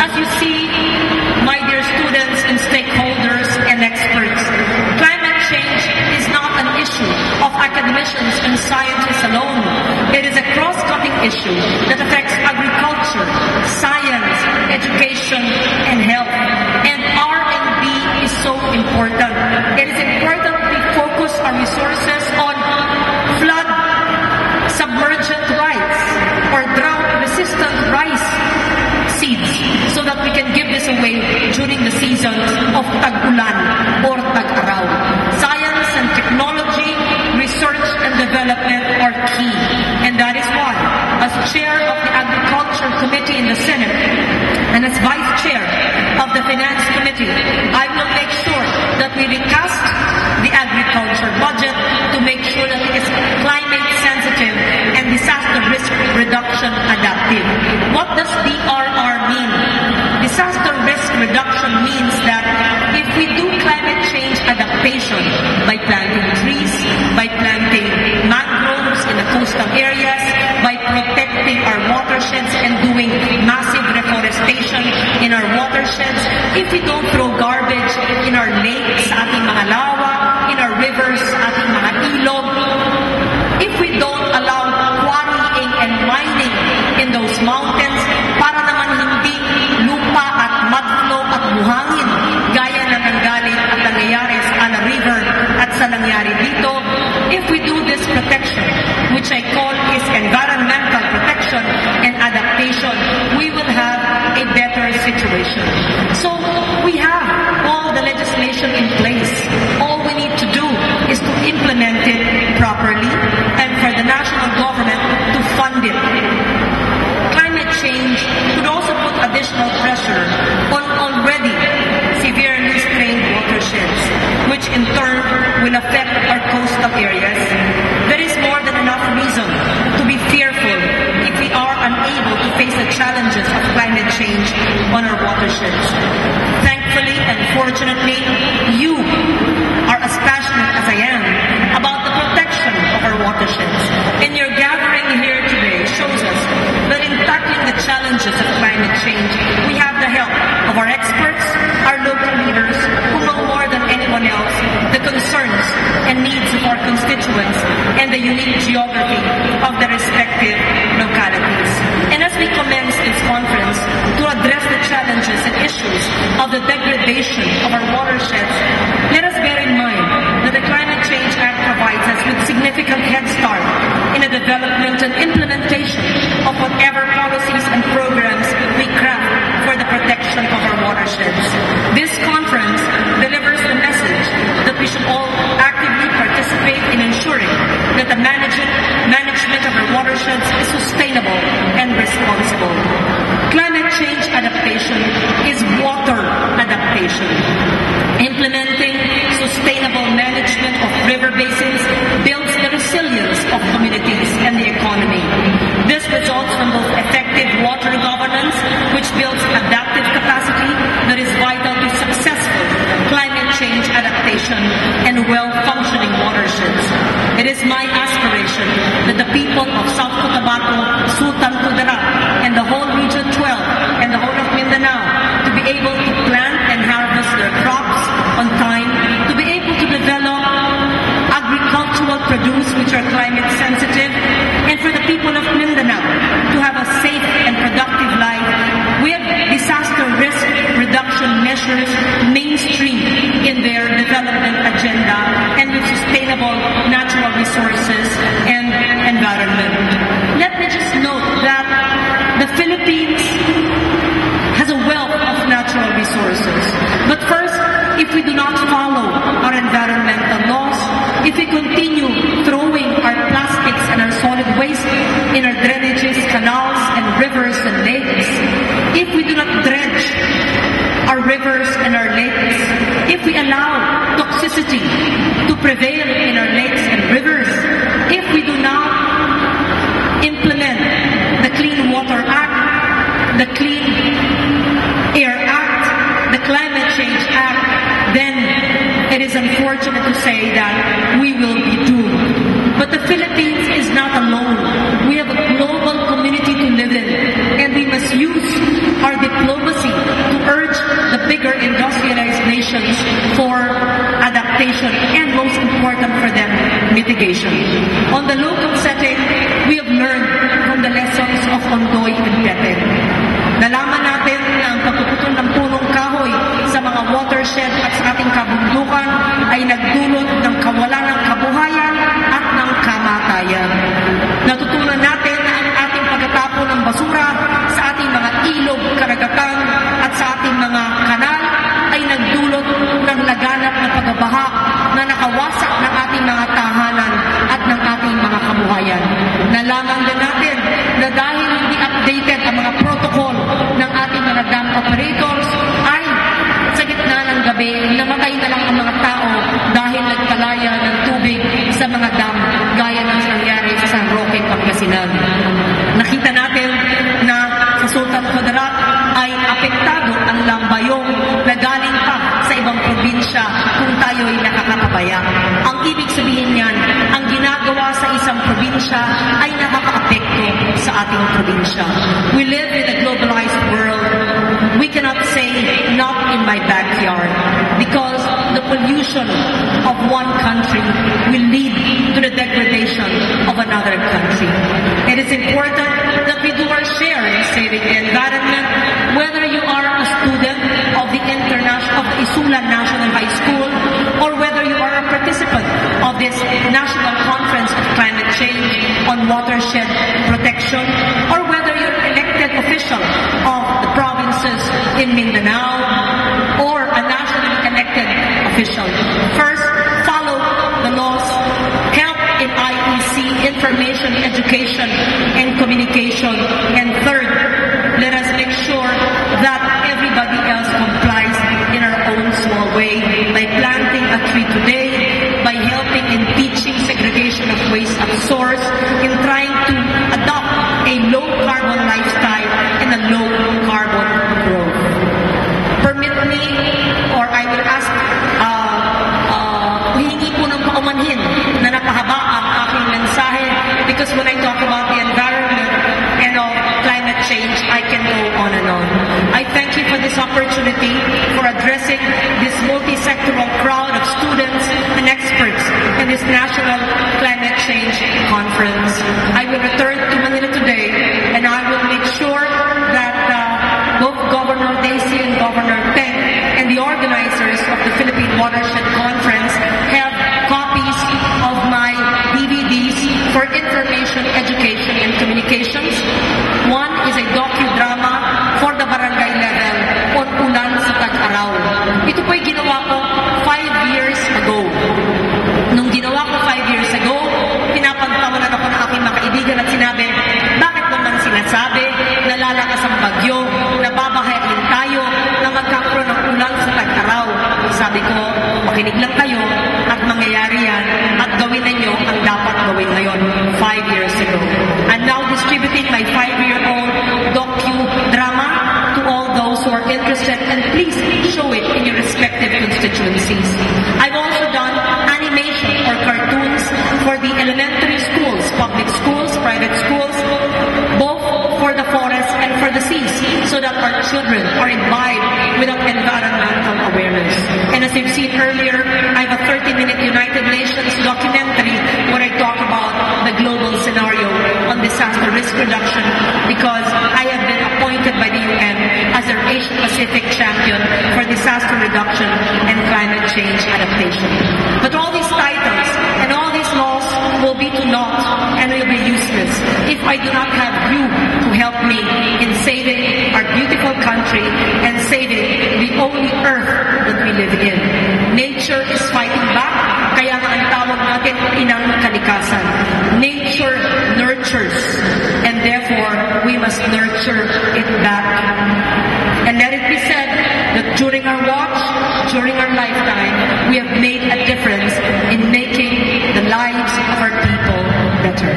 As you see, my dear students and stakeholders and experts, climate change is not an issue of academicians and scientists alone. It is a cross-cutting issue that affects agriculture, science, education, and health. And R&D is so important. It is important we focus our resources on flood submergent rice or drought-resistant rice seeds so that we can give this away during the seasons of tag-ulan or tag-araw. Science and technology, research and development are key. And that is why, as chair of the Agriculture Committee in the Senate and as vice chair of the Finance Committee, I will make sure that we recast the agriculture budget to make sure that it is climate sensitive and disaster risk reduction adaptive. What does DRR mean? Disaster risk reduction means that if we do climate change adaptation by planting trees, by planting mangroves in the coastal areas, by protecting our watersheds and doing massive reforestation in our watersheds, if we don't throw garbage in our lakes, sa ating mga lawa, in our rivers, sa ating mga ilog, if we don't allow quarrying and mining in those mountains, para naman hindi lupa at mudflow at buhangin, gaya na nanggaling at nangyayari sa Ana River at sa nangyari dito, if we do this protection, which I call is environmental protection and adaptation, we will have a better situation. So we have all the legislation in place. All we need to do is to implement it properly and for the national government to fund it. Climate change could also put additional pressure on already severely strained watersheds, which in turn will affect our coastal areas. There is more than enough reason to be fearful if we are unable to face the challenges of climate change on our watersheds. Thankfully and fortunately, you are as passionate as I am about the protection of our watersheds. And your gathering here today shows us that in tackling the challenges of climate change, we have the help of our experts, our local leaders, who know more than anyone else the concerns and needs of our constituents and the unique geography of the respective localities. And as we commence this conference to address the challenges and issues of the degradation of our watersheds, let us bear in mind that the Climate Change Act provides us with significant head start in the development and implementation of whatever policies and programs we craft for the protection of our watersheds. This conference delivers the message that we should all actively participate in ensuring that the management of our watersheds is sustainable and responsible. Climate change adaptation is water adaptation. Implementing sustainable management of river basins builds the resilience of communities and the economy. This results from both effective water governance, which builds adaptive capacity that is vital to successful climate change adaptation and well-functioning watersheds. It is my aspiration that the people of South Cotabato, Sultan Kudarat, and the whole Region 12 and the whole of Mindanao to be able to plant and harvest their crops on time, to be able to develop agricultural produce which are climate sensitive, and for the people of Mindanao to have a safe and productive life with disaster risk reduction measures mainstream in their development agenda and with sustainable natural resources and environment. Let me just note that the Philippines has a wealth of natural resources. But first, if we do not follow our environmental laws, if we continue throwing our plastics and our solid waste in our drainages, canals, and rivers and lakes, if we do not dredge our rivers and our lakes, if we allow toxicity to prevail in our lakes and rivers, if we do not implement the Clean Water Act, the Clean Air Act, the Climate Change Act, then it is unfortunate to say that we will be doomed. But the Philippines is not alone. We have a global community to live in, and we must use our diplomacy adaptation, and most important for them, mitigation. On the local setting, we have learned from the lessons of Ondoy and Pepel. Nalaman natin na ang pagpuputol ng punong kahoy sa mga watershed at sa ating kabundukan ay nagdulot ng kawalan ng kabuhayan at ng kamatayan. Natutunan natin na ang ating pagtatapon ng basura sa ating mga ilog, karagatan at sa ating mga kanal ay nagdulot ng laganap na pagbabaha na nakawasak ng ating mga tahanan at ng ating mga kabuhayan. Nalaman din natin na dahil hindi updated ang mga protocol ng ating mga dam operators ay sa gitna ng gabi, namatay na lang ang mga tao dahil nagkalaya ng tubig sa mga dam gaya ng nangyari sa San Roque, Pangasinan. Nakita natin na sa Sultan Kudarat ay apektado ang lambayong na galing pa sa ibang probinsya kung tayo ay nakakapabaya. Ang ibig sabihin niyan, ang ginagawa sa isang probinsya ay nakakaapekto sa ating probinsya. We live in a globalized world. We cannot say, not in my backyard, because the pollution of one country will lead to the degradation of another country. It is important that we do our share in saving the environment, whether you are a student of the Isula National High School, or whether you are a participant of this National Conference of Climate Change on Watershed Protection, or whether you're an elected official of the provinces in Mindanao, or a nationally elected official. First, follow the laws, help in IEC, information, education, and communication. And third, let us make sure that everybody else complies in our own small way by planting a tree today, by helping in teaching segregation of waste at source, in trying to adopt a low-carbon lifestyle and a low-carbon growth. Permit me, or I will ask, hihingi po ng paumanhin na napahaba ang aking mensahe, because when I talk about the environment and climate change, I can go on and on. I thank you for this opportunity for addressing this multi-sectoral crowd of students and experts in this National Climate Change Conference. I will return to Manila today, and I will make sure that both Governor Daisy and Governor Teng and the organizers of the Philippine Watershed Conference have copies of my DVDs for information, education, and communications. One is a docudrama for the barangay level on Ulan sa Tag-Araw. Ito po'y ginawa ko 5 years ago. Nung ginawa ko 5 years ago, pinapantawanan ako ng aking mga kaibigan at sinabi, bakit naman sinasabi na lalakas ang bagyo, na babahayin tayo, na magkakaroon ng ulan sa Tag-Araw? Sabi ko, makinig lang kayo at mangyayari yan at gawin ninyo ang dapat gawin ngayon 5 years ago. I'm now distributing my 5-year-old docu-drama to all those who are interested, and please show it in your respective constituencies. I've also done animation or cartoons for the elementary schools, public schools, private schools, both for the forest and for the seas, so that our children are imbibed with environmental awareness. And as you've seen earlier, I have a 30-minute United Nations documentary where I talk about the global scenario on disaster risk reduction, because I have been appointed by the UN as their Asia Pacific champion for disaster reduction and climate change adaptation. But all these titles and all these laws will be to naught and will be useless if I do not have you to help me in saving our beautiful country and saving the only earth that we live in. Nature is fighting back, kaya nga ang tawag natin inang kalikasan. Nature nurtures, and therefore we must nurture it back. And let it be said that during our watch, during our lifetime, we have made a difference in making the lives of our people better.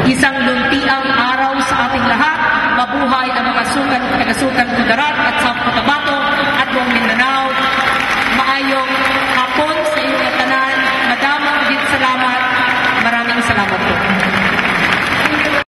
Isang luntiang araw sa ating lahat. Mabuhay ang mga Sultan Kudarat at